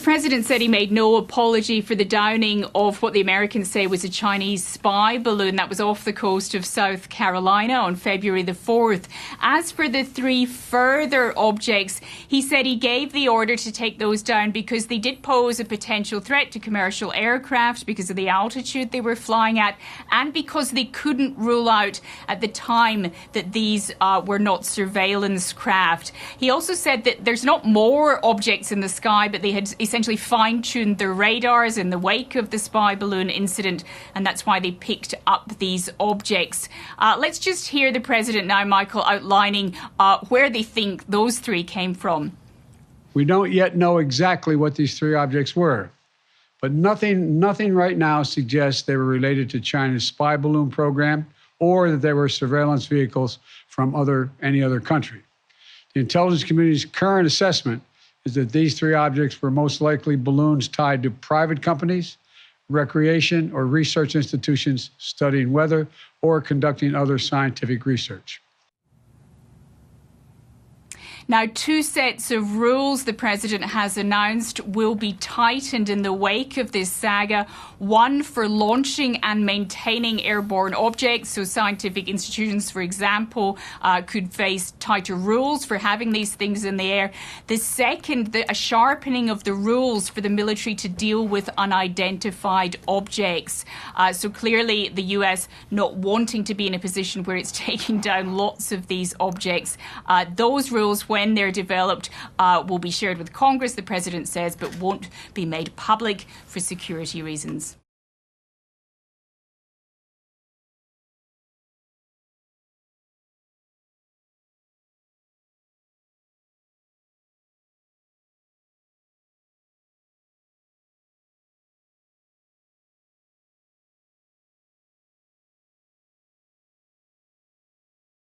president said he made no apology for the downing of what the Americans say was a Chinese spy balloon that was off the coast of South Carolina on February the 4th. As for the 3 further objects, he said he gave the order to take those down because they did pose a potential threat to commercial aircraft because of the altitude they were flying at and because they couldn't rule out at the time that these were not surveillance craft. He also said that there's not more objects in the sky, but they had essentially fine-tuned their radars in the wake of the spy balloon incident, and that's why they picked up these objects. Let's just hear the president now, Michael, outlining where they think those 3 came from. We don't yet know exactly what these 3 objects were, but nothing right now suggests they were related to China's spy balloon program or that they were surveillance vehicles from any other country. The intelligence community's current assessment is that these 3 objects were most likely balloons tied to private companies, recreation or research institutions studying weather or conducting other scientific research. Now, 2 sets of rules the president has announced will be tightened in the wake of this saga. One for launching and maintaining airborne objects. So scientific institutions, for example, could face tighter rules for having these things in the air. The second, a sharpening of the rules for the military to deal with unidentified objects. So clearly the US not wanting to be in a position where it's taking down lots of these objects. Those rules, when they're developed, will be shared with Congress, the president says, but won't be made public for security reasons.